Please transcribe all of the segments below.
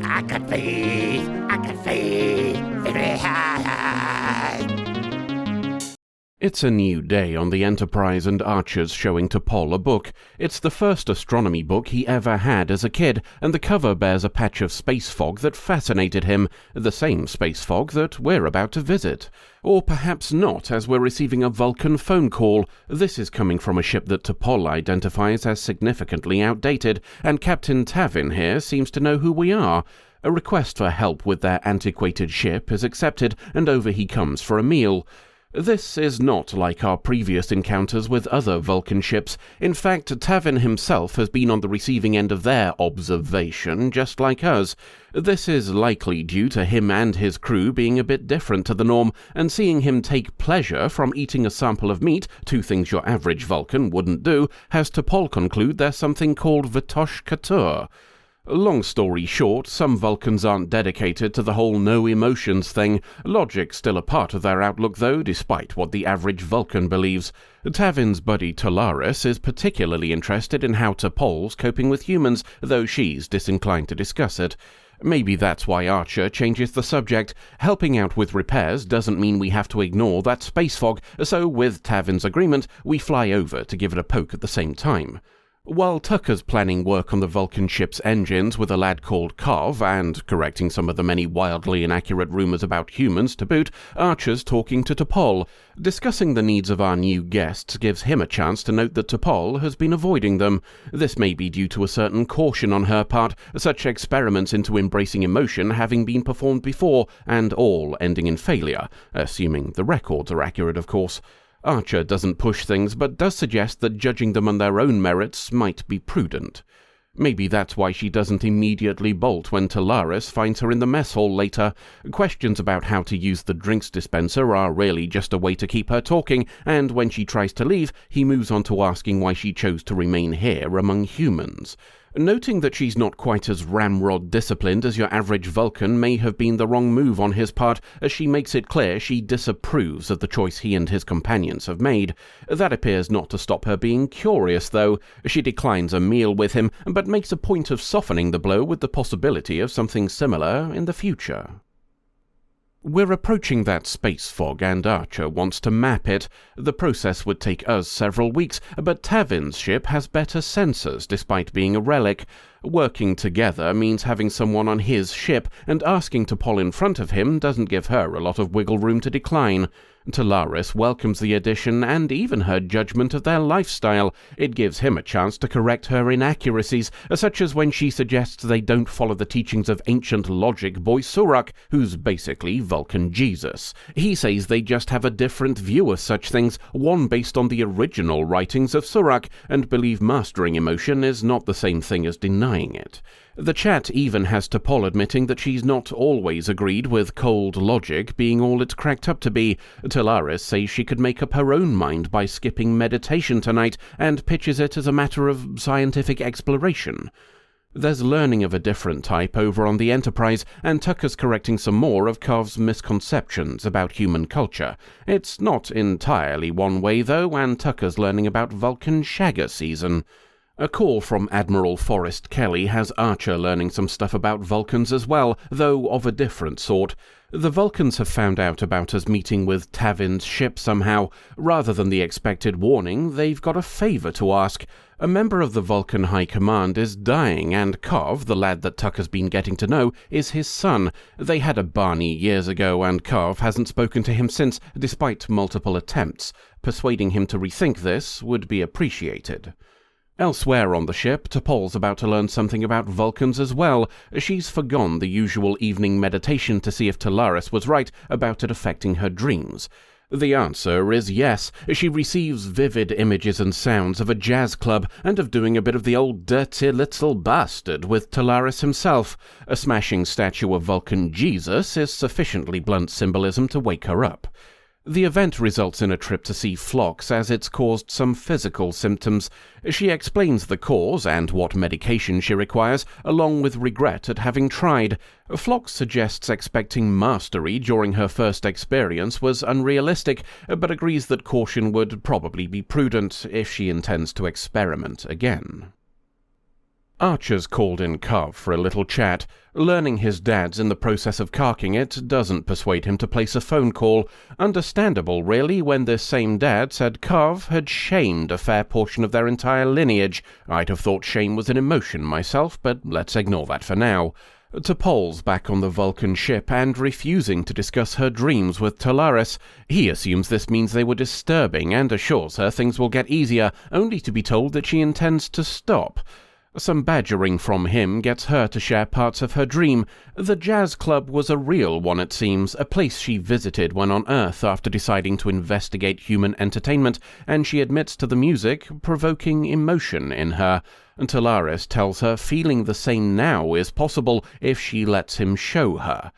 I could feel very high. It's a new day on the Enterprise, and Archer's showing T'Pol a book. It's the first astronomy book he ever had as a kid, and the cover bears a patch of space fog that fascinated him, the same space fog that we're about to visit. Or perhaps not, as we're receiving a Vulcan phone call. This is coming from a ship that T'Pol identifies as significantly outdated, and Captain Tavin here seems to know who we are. A request for help with their antiquated ship is accepted, and over he comes for a meal. This is not like our previous encounters with other Vulcan ships. In fact, Tavin himself has been on the receiving end of their observation, just like us. This is likely due to him and his crew being a bit different to the norm, and seeing him take pleasure from eating a sample of meat, two things your average Vulcan wouldn't do, has T'Pol conclude there's something called Vatosqur. Long story short, some Vulcans aren't dedicated to the whole no emotions thing. Logic's still a part of their outlook though, despite what the average Vulcan believes. Tavin's buddy Talaris is particularly interested in how T'Pol's coping with humans, though she's disinclined to discuss it. Maybe that's why Archer changes the subject. Helping out with repairs doesn't mean we have to ignore that space fog, so with Tavin's agreement, we fly over to give it a poke at the same time. While Tucker's planning work on the Vulcan ship's engines with a lad called Kov, and correcting some of the many wildly inaccurate rumours about humans to boot, Archer's talking to T'Pol. Discussing the needs of our new guests gives him a chance to note that T'Pol has been avoiding them. This may be due to a certain caution on her part, such experiments into embracing emotion having been performed before, and all ending in failure, assuming the records are accurate, of course. Archer doesn't push things, but does suggest that judging them on their own merits might be prudent. Maybe that's why she doesn't immediately bolt when Talaris finds her in the mess hall later. Questions about how to use the drinks dispenser are really just a way to keep her talking, and when she tries to leave, he moves on to asking why she chose to remain here among humans. Noting that she's not quite as ramrod disciplined as your average Vulcan may have been the wrong move on his part, as she makes it clear she disapproves of the choice he and his companions have made. That appears not to stop her being curious, though. She declines a meal with him, but makes a point of softening the blow with the possibility of something similar in the future. We're approaching that space fog, and Archer wants to map it. The process would take us several weeks, but Tavin's ship has better sensors, despite being a relic. Working together means having someone on his ship, and asking T'Pol in front of him doesn't give her a lot of wiggle room to decline. Talaris welcomes the addition and even her judgment of their lifestyle. It gives him a chance to correct her inaccuracies, such as when she suggests they don't follow the teachings of ancient logic boy Surak, who's basically Vulcan Jesus. He says they just have a different view of such things, one based on the original writings of Surak, and believe mastering emotion is not the same thing as denying it. The chat even has T'Pol admitting that she's not always agreed with cold logic being all it's cracked up to be. Talaris says she could make up her own mind by skipping meditation tonight, and pitches it as a matter of scientific exploration. There's learning of a different type over on the Enterprise, and Tucker's correcting some more of Kov's misconceptions about human culture. It's not entirely one way, though, and Tucker's learning about Vulcan Shagger season. A call from Admiral Forrest Kelly has Archer learning some stuff about Vulcans as well, though of a different sort. The Vulcans have found out about us meeting with Tavin's ship somehow. Rather than the expected warning, they've got a favour to ask. A member of the Vulcan High Command is dying, and Kov, the lad that Tucker's been getting to know, is his son. They had a Barney years ago, and Kov hasn't spoken to him since, despite multiple attempts. Persuading him to rethink this would be appreciated. Elsewhere on the ship, T'Pol's about to learn something about Vulcans as well. She's forgone the usual evening meditation to see if Talaris was right about it affecting her dreams. The answer is yes. She receives vivid images and sounds of a jazz club, and of doing a bit of the old dirty little bastard with Talaris himself. A smashing statue of Vulcan Jesus is sufficiently blunt symbolism to wake her up. The event results in a trip to see Phlox, as it's caused some physical symptoms. She explains the cause and what medication she requires, along with regret at having tried. Phlox suggests expecting mastery during her first experience was unrealistic, but agrees that caution would probably be prudent if she intends to experiment again. Archer's called in Cov for a little chat. Learning his dad's in the process of carking it doesn't persuade him to place a phone call. Understandable, really, when this same dad said Cov had shamed a fair portion of their entire lineage. I'd have thought shame was an emotion myself, but let's ignore that for now. T'Pol's back on the Vulcan ship and refusing to discuss her dreams with Talaris. He assumes this means they were disturbing and assures her things will get easier, only to be told that she intends to stop. Some badgering from him gets her to share parts of her dream. The jazz club was a real one, it seems, a place she visited when on Earth after deciding to investigate human entertainment, and she admits to the music provoking emotion in her. Talaris tells her feeling the same now is possible if she lets him show her.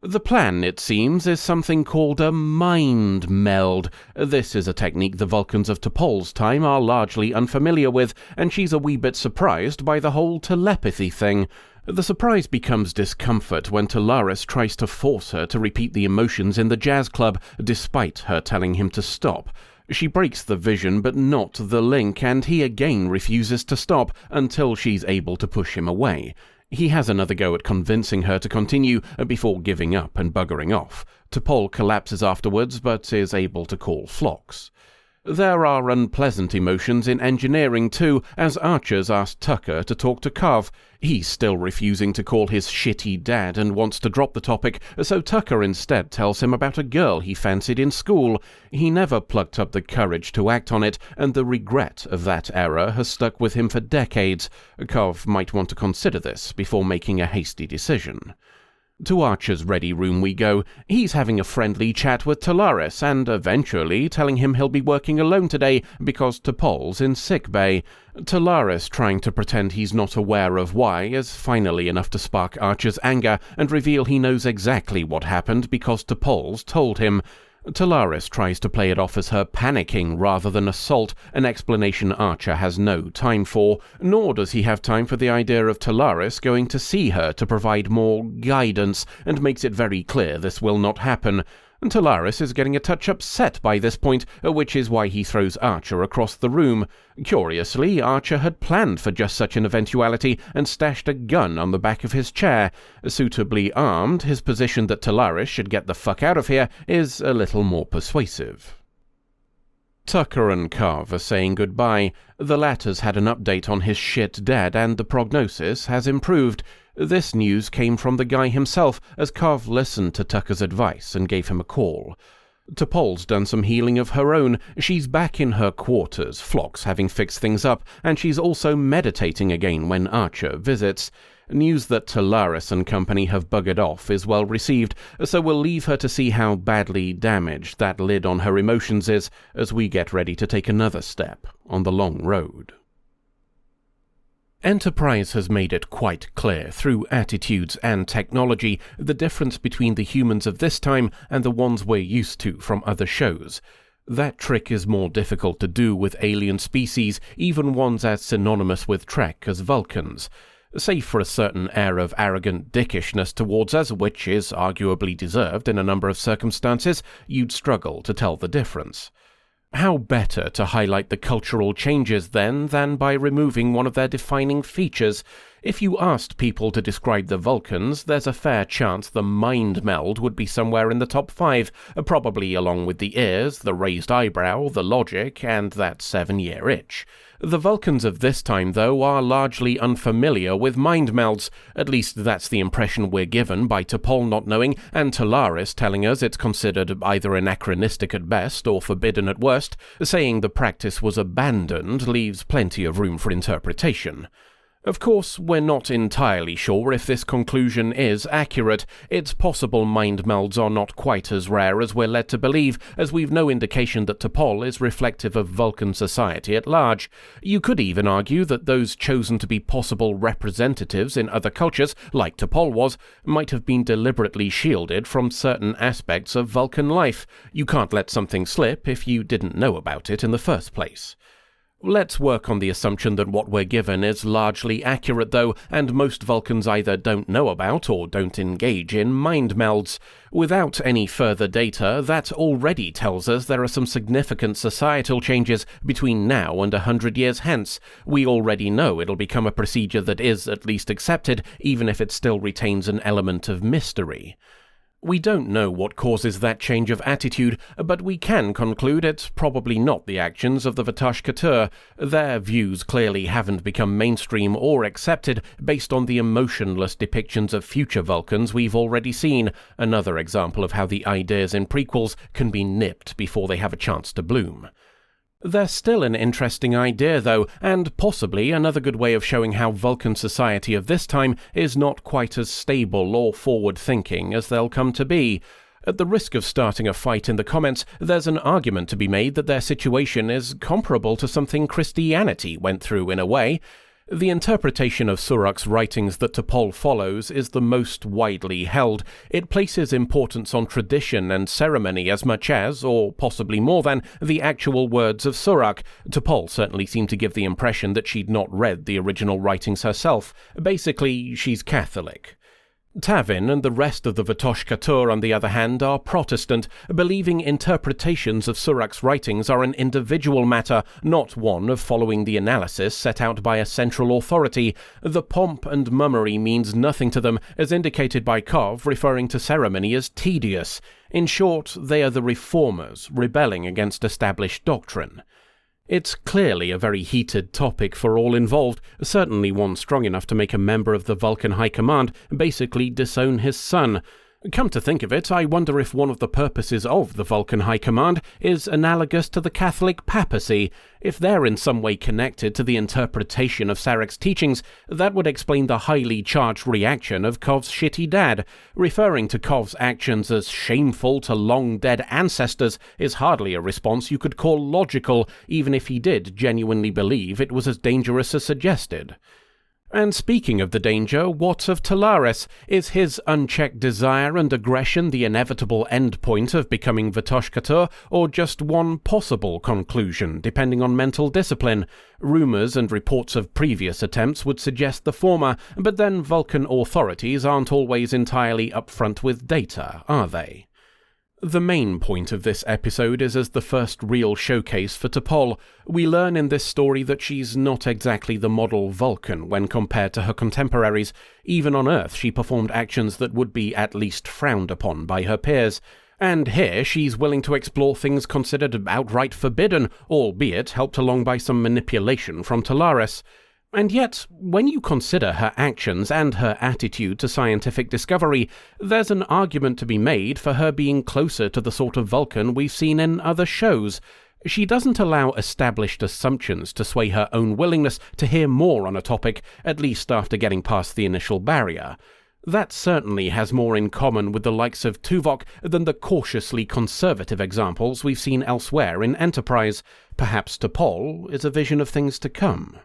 The plan, it seems, is something called a mind meld. This is a technique the Vulcans of T'Pol's time are largely unfamiliar with, and she's a wee bit surprised by the whole telepathy thing. The surprise becomes discomfort when Talaris tries to force her to repeat the emotions in the jazz club, despite her telling him to stop. She breaks the vision but not the link, and he again refuses to stop until she's able to push him away. He has another go at convincing her to continue before giving up and buggering off. T'Pol collapses afterwards but is able to call Phlox. There are unpleasant emotions in engineering too, as Archer's asked Tucker to talk to Cov. He's still refusing to call his shitty dad and wants to drop the topic, so Tucker instead tells him about a girl he fancied in school. He never plucked up the courage to act on it, and the regret of that error has stuck with him for decades. Cov might want to consider this before making a hasty decision. To Archer's ready room we go. He's having a friendly chat with Talaris and eventually telling him he'll be working alone today because T'Pol's in sick bay. Talaris, trying to pretend he's not aware of why, is finally enough to spark Archer's anger and reveal he knows exactly what happened because T'Pol's told him. Talaris tries to play it off as her panicking rather than assault, an explanation Archer has no time for, nor does he have time for the idea of Talaris going to see her to provide more guidance, and makes it very clear this will not happen. Talaris is getting a touch upset by this point, which is why he throws Archer across the room. Curiously, Archer had planned for just such an eventuality and stashed a gun on the back of his chair. Suitably armed, his position that Talaris should get the fuck out of here is a little more persuasive. Tucker and Cov are saying goodbye. The latter's had an update on his shit dad and the prognosis has improved. This news came from the guy himself, as Cov listened to Tucker's advice and gave him a call. T'Pol's done some healing of her own. She's back in her quarters, Phlox having fixed things up, and she's also meditating again when Archer visits. News that Talaris and company have buggered off is well received, so we'll leave her to see how badly damaged that lid on her emotions is as we get ready to take another step on the long road. Enterprise has made it quite clear, through attitudes and technology, the difference between the humans of this time and the ones we're used to from other shows. That trick is more difficult to do with alien species, even ones as synonymous with Trek as Vulcans. Save for a certain air of arrogant dickishness towards us, which is arguably deserved in a number of circumstances, you'd struggle to tell the difference. How better to highlight the cultural changes, then, than by removing one of their defining features? If you asked people to describe the Vulcans, there's a fair chance the mind meld would be somewhere in the top 5, probably along with the ears, the raised eyebrow, the logic, and that 7-year itch. The Vulcans of this time, though, are largely unfamiliar with mind melds. At least that's the impression we're given by T'Pol not knowing, and Talaris telling us it's considered either anachronistic at best or forbidden at worst. Saying the practice was abandoned leaves plenty of room for interpretation. Of course, we're not entirely sure if this conclusion is accurate. It's possible mind melds are not quite as rare as we're led to believe, as we've no indication that T'Pol is reflective of Vulcan society at large. You could even argue that those chosen to be possible representatives in other cultures, like T'Pol was, might have been deliberately shielded from certain aspects of Vulcan life. You can't let something slip if you didn't know about it in the first place. Let's work on the assumption that what we're given is largely accurate though, and most Vulcans either don't know about or don't engage in mind melds. Without any further data, that already tells us there are some significant societal changes between now and 100 years hence. We already know it'll become a procedure that is at least accepted, even if it still retains an element of mystery. We don't know what causes that change of attitude, but we can conclude it's probably not the actions of the Vatosqur. Their views clearly haven't become mainstream or accepted based on the emotionless depictions of future Vulcans we've already seen, another example of how the ideas in prequels can be nipped before they have a chance to bloom. They're still an interesting idea, though, and possibly another good way of showing how Vulcan society of this time is not quite as stable or forward-thinking as they'll come to be. At the risk of starting a fight in the comments, there's an argument to be made that their situation is comparable to something Christianity went through in a way. The interpretation of Suruk's writings that T'Pol follows is the most widely held. It places importance on tradition and ceremony as much as, or possibly more than, the actual words of Suruk. T'Pol certainly seemed to give the impression that she'd not read the original writings herself. Basically, she's Catholic. Tavin and the rest of the Vatosqur, on the other hand, are Protestant, believing interpretations of Suruk's writings are an individual matter, not one of following the analysis set out by a central authority. The pomp and mummery means nothing to them, as indicated by Kov referring to ceremony as tedious. In short, they are the reformers, rebelling against established doctrine. It's clearly a very heated topic for all involved, certainly one strong enough to make a member of the Vulcan High Command basically disown his son. Come to think of it, I wonder if one of the purposes of the Vulcan High Command is analogous to the Catholic papacy. If they're in some way connected to the interpretation of Sarek's teachings, that would explain the highly charged reaction of Kov's shitty dad. Referring to Kov's actions as shameful to long-dead ancestors is hardly a response you could call logical, even if he did genuinely believe it was as dangerous as suggested. And speaking of the danger, what of Talaris? Is his unchecked desire and aggression the inevitable endpoint of becoming Vatosqur, or just one possible conclusion, depending on mental discipline? Rumours and reports of previous attempts would suggest the former, but then Vulcan authorities aren't always entirely upfront with data, are they? The main point of this episode is as the first real showcase for T'Pol. We learn in this story that she's not exactly the model Vulcan when compared to her contemporaries. Even on Earth she performed actions that would be at least frowned upon by her peers. And here she's willing to explore things considered outright forbidden, albeit helped along by some manipulation from Talaris. And yet, when you consider her actions and her attitude to scientific discovery, there's an argument to be made for her being closer to the sort of Vulcan we've seen in other shows. She doesn't allow established assumptions to sway her own willingness to hear more on a topic, at least after getting past the initial barrier. That certainly has more in common with the likes of Tuvok than the cautiously conservative examples we've seen elsewhere in Enterprise. Perhaps T'Pol is a vision of things to come.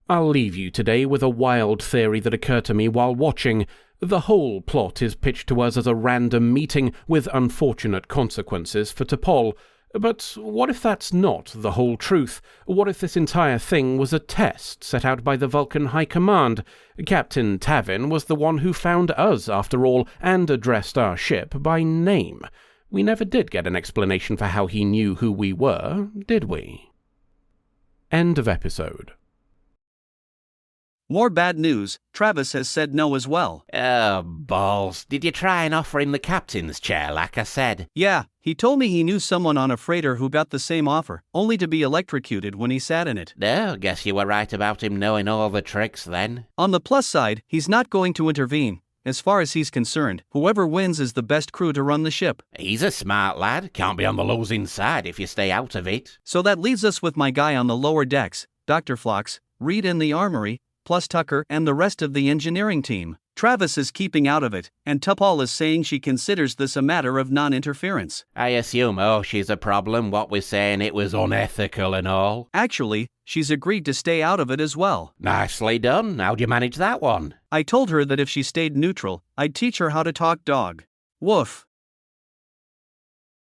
I'll leave you today with a wild theory that occurred to me while watching. The whole plot is pitched to us as a random meeting with unfortunate consequences for T'Pol. But what if that's not the whole truth? What if this entire thing was a test set out by the Vulcan High Command? Captain Tavin was the one who found us, after all, and addressed our ship by name. We never did get an explanation for how he knew who we were, did we? End of episode. More bad news, Travis has said no as well. Oh, balls. Did you try and offer him the captain's chair like I said? Yeah, he told me he knew someone on a freighter who got the same offer, only to be electrocuted when he sat in it. No, guess you were right about him knowing all the tricks then. On the plus side, he's not going to intervene. As far as he's concerned, whoever wins is the best crew to run the ship. He's a smart lad. Can't be on the losing side if you stay out of it. So that leaves us with my guy on the lower decks, Dr. Phlox, Reed in the armory, plus Tucker and the rest of the engineering team. Travis is keeping out of it, and T'Pol is saying she considers this a matter of non-interference. I assume, she's a problem, what we're saying it was unethical and all. Actually, she's agreed to stay out of it as well. Nicely done. How'd you manage that one? I told her that if she stayed neutral, I'd teach her how to talk dog. Woof.